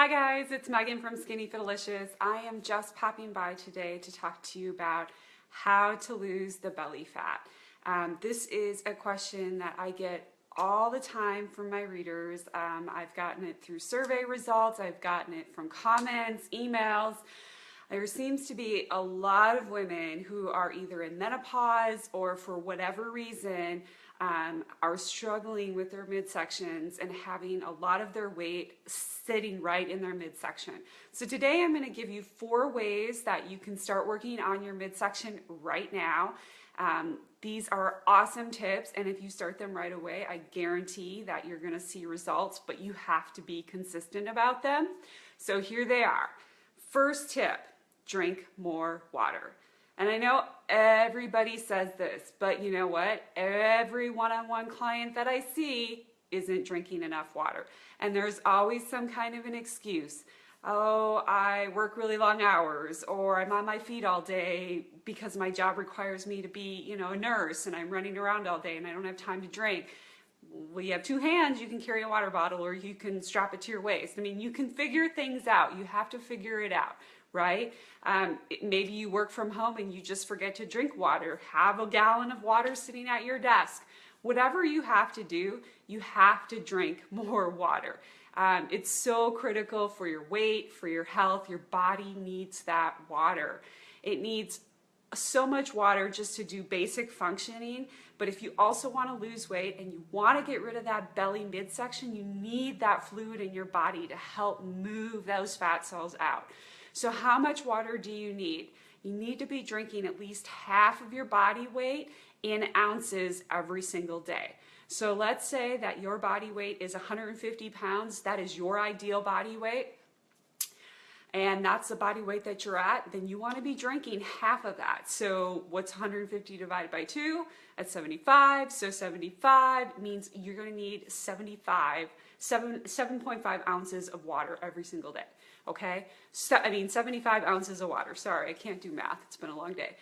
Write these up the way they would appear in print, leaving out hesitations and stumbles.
Hi guys, it's Megan from Skinny Fetalicious. I am just popping by today to talk to you about how to lose the belly fat. This is a question that I get all the time from my readers. I've gotten it through survey results, I've gotten it from comments, emails. There seems to be a lot of women who are either in menopause or for whatever reason are struggling with their midsections and having a lot of their weight sitting right in their midsection. So today I'm going to give you 4 ways that you can start working on your midsection right now. These are awesome tips, and if you start them right away, I guarantee that you're going to see results, but you have to be consistent about them. So here they are. First tip, drink more water. And I know everybody says this, but you know what? Every one-on-one client that I see isn't drinking enough water. And there's always some kind of an excuse. Oh, I work really long hours, or I'm on my feet all day because my job requires me to be, a nurse, and I'm running around all day and I don't have time to drink. Well, you have 2 hands, you can carry a water bottle, or you can strap it to your waist. I mean, you can figure things out. You have to figure it out, right? Maybe you work from home and you just forget to drink water. Have a gallon of water sitting at your desk. Whatever you have to do, you have to drink more water. It's so critical for your weight, for your health. Your body needs that water. It needs so much water just to do basic functioning, but if you also want to lose weight and you want to get rid of that belly midsection, you need that fluid in your body to help move those fat cells out. So how much water do you need? You need to be drinking at least half of your body weight in ounces every single day. So let's say that your body weight is 150 pounds, that is your ideal body weight, and that's the body weight that you're at, then you want to be drinking half of that. So what's 150 divided by 2? That's 75. So 75 means you're going to need 7.5 ounces of water every single day. Okay? 75 ounces of water. Sorry, I can't do math. It's been a long day.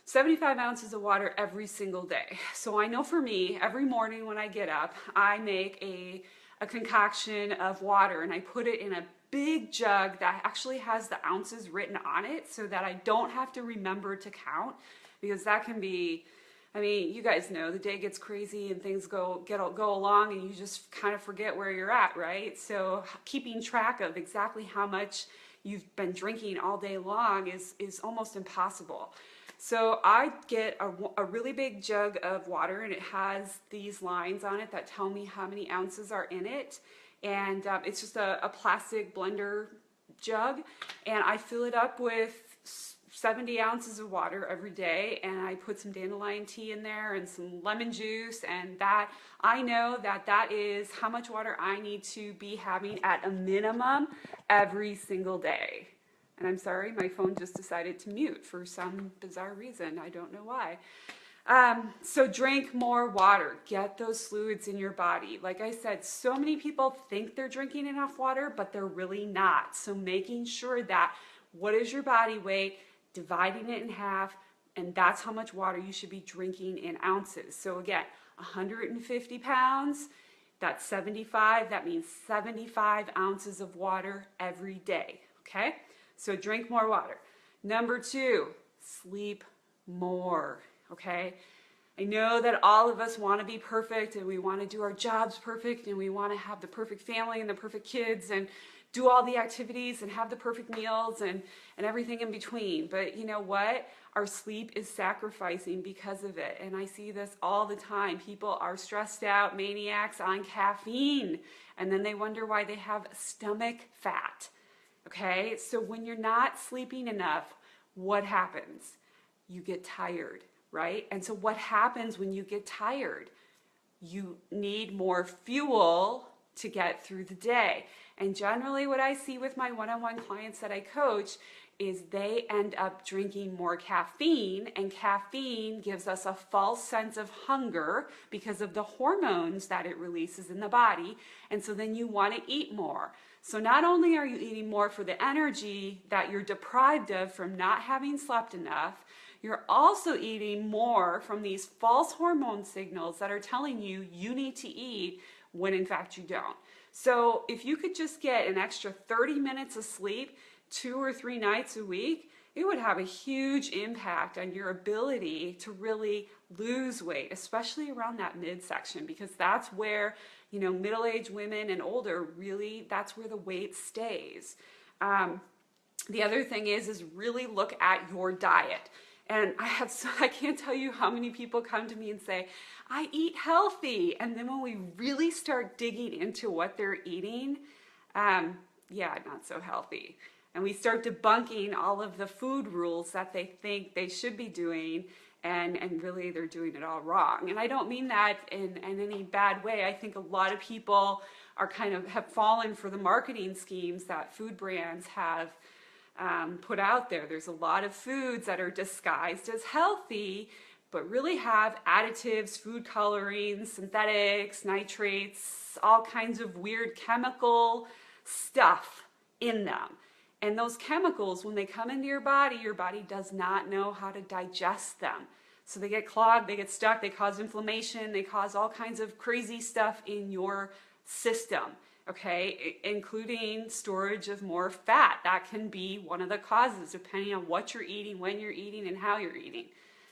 75 ounces of water every single day. So I know for me, every morning when I get up, I make a concoction of water and I put it in a big jug that actually has the ounces written on it so that I don't have to remember to count, because that can be, you guys know the day gets crazy and things go along and you just kind of forget where you're at, right? So keeping track of exactly how much you've been drinking all day long is almost impossible. So I get a really big jug of water, and it has these lines on it that tell me how many ounces are in it. And it's just a plastic blender jug, and I fill it up with 70 ounces of water every day, and I put some dandelion tea in there and some lemon juice, and that I know that is how much water I need to be having at a minimum every single day. And I'm sorry, my phone just decided to mute for some bizarre reason. I don't know why. So drink more water. Get those fluids in your body. Like I said, so many people think they're drinking enough water, but they're really not. So making sure that what is your body weight, dividing it in half, and that's how much water you should be drinking in ounces. So again, 150 pounds, that's 75. That means 75 ounces of water every day. Okay? So drink more water. Number 2, sleep more. Okay? I know that all of us want to be perfect, and we want to do our jobs perfect, and we want to have the perfect family and the perfect kids and do all the activities and have the perfect meals and everything in between. But you know what? Our sleep is sacrificing because of it. And I see this all the time. People are stressed out, maniacs on caffeine, and then they wonder why they have stomach fat. Okay? So when you're not sleeping enough, what happens? You get tired. Right? And so what happens when you get tired? You need more fuel to get through the day. And generally what I see with my one-on-one clients that I coach is they end up drinking more caffeine, and caffeine gives us a false sense of hunger because of the hormones that it releases in the body. And so then you want to eat more. So not only are you eating more for the energy that you're deprived of from not having slept enough, you're also eating more from these false hormone signals that are telling you you need to eat when in fact you don't. So if you could just get an extra 30 minutes of sleep 2 or 3 nights a week, it would have a huge impact on your ability to really lose weight, especially around that midsection, because that's where, middle-aged women and older, really, that's where the weight stays. The other thing is really look at your diet. And I can't tell you how many people come to me and say, I eat healthy. And then when we really start digging into what they're eating, not so healthy. And we start debunking all of the food rules that they think they should be doing, and really they're doing it all wrong. And I don't mean that in any bad way. I think a lot of people are have fallen for the marketing schemes that food brands have put out there. There's a lot of foods that are disguised as healthy, but really have additives, food coloring, synthetics, nitrates, all kinds of weird chemical stuff in them. And those chemicals, when they come into your body does not know how to digest them. So they get clogged, they get stuck, they cause inflammation, they cause all kinds of crazy stuff in your system, okay? Including storage of more fat. That can be one of the causes, depending on what you're eating, when you're eating, and how you're eating.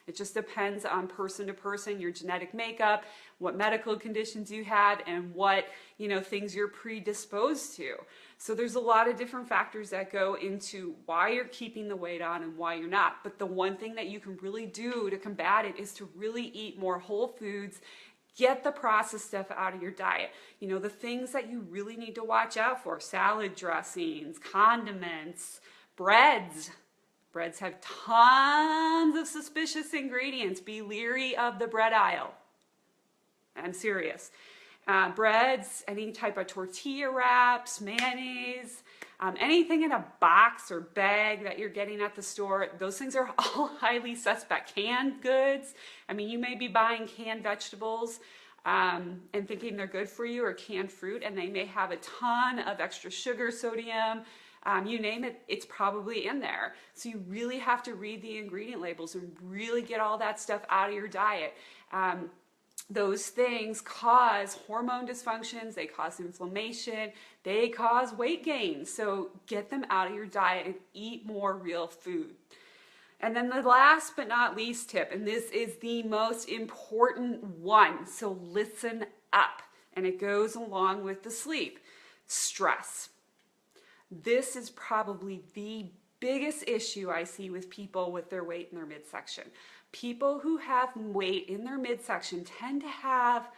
It just depends on person to person, your genetic makeup, what medical conditions you have, and what, things you're predisposed to. So there's a lot of different factors that go into why you're keeping the weight on and why you're not. But the one thing that you can really do to combat it is to really eat more whole foods. Get the processed stuff out of your diet. The things that you really need to watch out for: salad dressings, condiments, breads. Breads have tons of suspicious ingredients. Be leery of the bread aisle. I'm serious. Breads, any type of tortilla wraps, mayonnaise, anything in a box or bag that you're getting at the store, those things are all highly suspect. Canned goods, you may be buying canned vegetables and thinking they're good for you, or canned fruit, and they may have a ton of extra sugar, sodium, you name it, it's probably in there. So you really have to read the ingredient labels and really get all that stuff out of your diet. Those things cause hormone dysfunctions, they cause inflammation, they cause weight gain. So get them out of your diet and eat more real food. And then the last but not least tip, and this is the most important one, so listen up, and it goes along with the sleep: stress. This is probably the biggest issue I see with people with their weight in their midsection. People who have weight in their midsection tend to have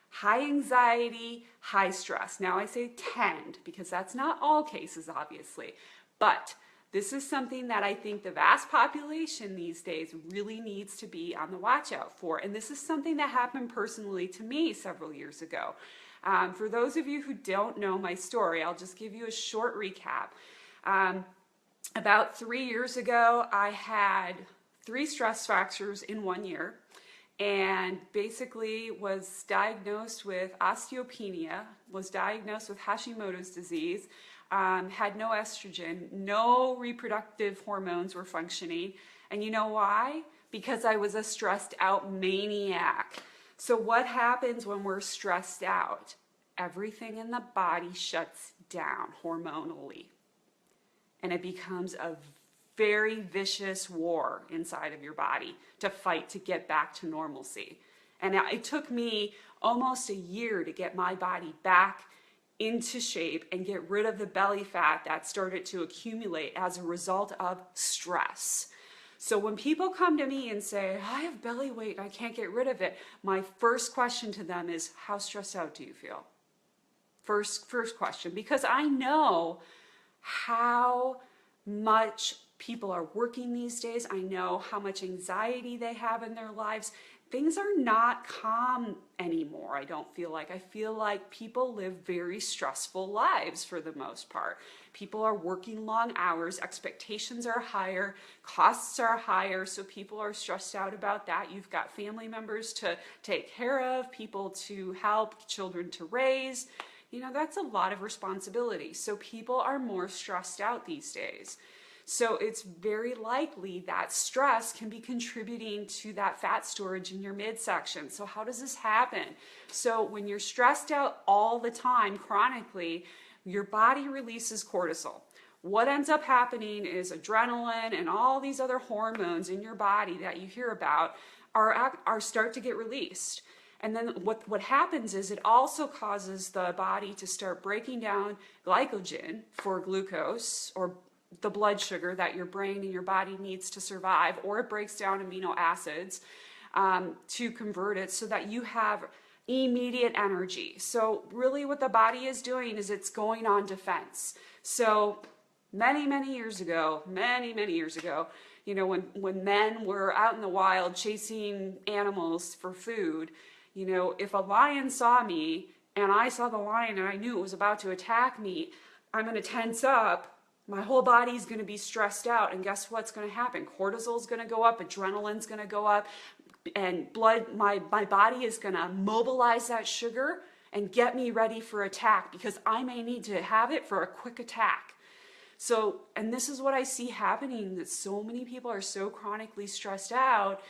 high anxiety, high stress. Now I say tend, because that's not all cases, obviously, but this is something that I think the vast population these days really needs to be on the watch out for. And this is something that happened personally to me several years ago. For those of you who don't know my story, I'll just give you a short recap. About 3 years ago, I had 3 stress fractures in 1 year, and basically was diagnosed with osteopenia, was diagnosed with Hashimoto's disease, had no estrogen, no reproductive hormones were functioning. And you know why? Because I was a stressed out maniac. So what happens when we're stressed out? Everything in the body shuts down hormonally. And it becomes a very vicious war inside of your body to fight to get back to normalcy. And it took me almost a year to get my body back into shape and get rid of the belly fat that started to accumulate as a result of stress. So when people come to me and say, I have belly weight and I can't get rid of it, my first question to them is, how stressed out do you feel? First question, because I know how much people are working these days. I know how much anxiety they have in their lives. Things are not calm anymore, I don't feel like. I feel like people live very stressful lives for the most part. People are working long hours, expectations are higher, costs are higher, so people are stressed out about that. You've got family members to take care of, people to help, children to raise. That's a lot of responsibility. So people are more stressed out these days. So it's very likely that stress can be contributing to that fat storage in your midsection. So how does this happen? So when you're stressed out all the time chronically, your body releases cortisol. What ends up happening is adrenaline and all these other hormones in your body that you hear about are start to get released. And then what happens is it also causes the body to start breaking down glycogen for glucose, or the blood sugar that your brain and your body needs to survive, or it breaks down amino acids to convert it so that you have immediate energy. So really what the body is doing is it's going on defense. So many years ago, you know, when men were out in the wild chasing animals for food, you know, if a lion saw me and I saw the lion and I knew it was about to attack me, I'm going to tense up. My whole body's going to be stressed out, and guess what's going to happen? Cortisol's going to go up, adrenaline's going to go up, and my body is going to mobilize that sugar and get me ready for attack, because I may need to have it for a quick attack. So, and this is what I see happening, that so many people are so chronically stressed out,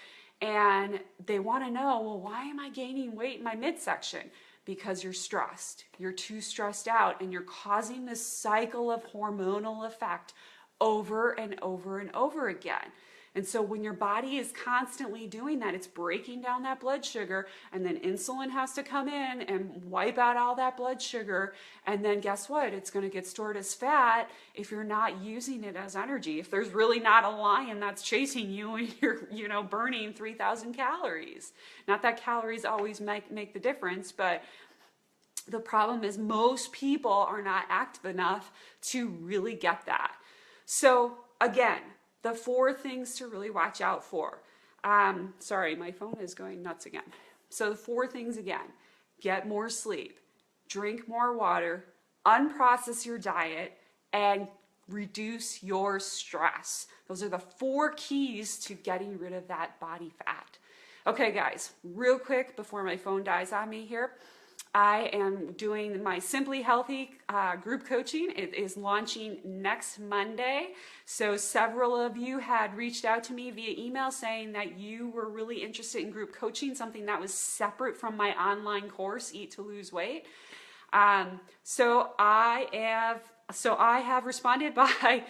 and they want to know, well, why am I gaining weight in my midsection? Because you're stressed. You're too stressed out, and you're causing this cycle of hormonal effect over and over and over again. And so when your body is constantly doing that, it's breaking down that blood sugar, and then insulin has to come in and wipe out all that blood sugar. And then guess what? It's going to get stored as fat if you're not using it as energy. If there's really not a lion that's chasing you and you're, you know, burning 3,000 calories. Not that calories always make the difference, but the problem is most people are not active enough to really get that. So again, the 4 things to really watch out for. Sorry, my phone is going nuts again. So the 4 things again: get more sleep, drink more water, unprocess your diet, and reduce your stress. Those are the 4 keys to getting rid of that body fat. Okay, guys, real quick before my phone dies on me here. I am doing my Simply Healthy group coaching. It is launching next Monday. So several of you had reached out to me via email saying that you were really interested in group coaching, something that was separate from my online course, Eat to Lose Weight. So I have responded by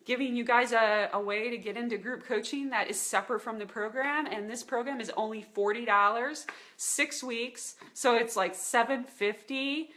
giving you guys a way to get into group coaching that is separate from the program. And this program is only $40, 6 weeks. So it's like $750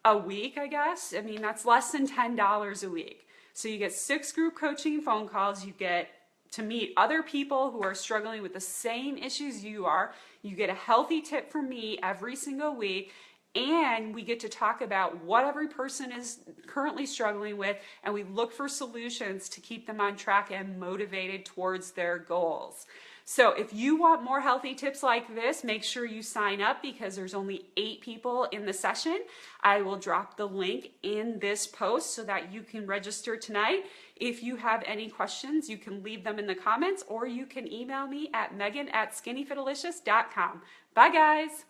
a week, I guess. I mean, that's less than $10 a week. So you get 6 group coaching phone calls. You get to meet other people who are struggling with the same issues you are. You get a healthy tip from me every single week. And we get to talk about what every person is currently struggling with, and we look for solutions to keep them on track and motivated towards their goals. So if you want more healthy tips like this, make sure you sign up, because there's only 8 people in the session. I will drop the link in this post so that you can register tonight. If you have any questions, you can leave them in the comments, or you can email me at megan@skinnyfitalicious.com. Bye, guys.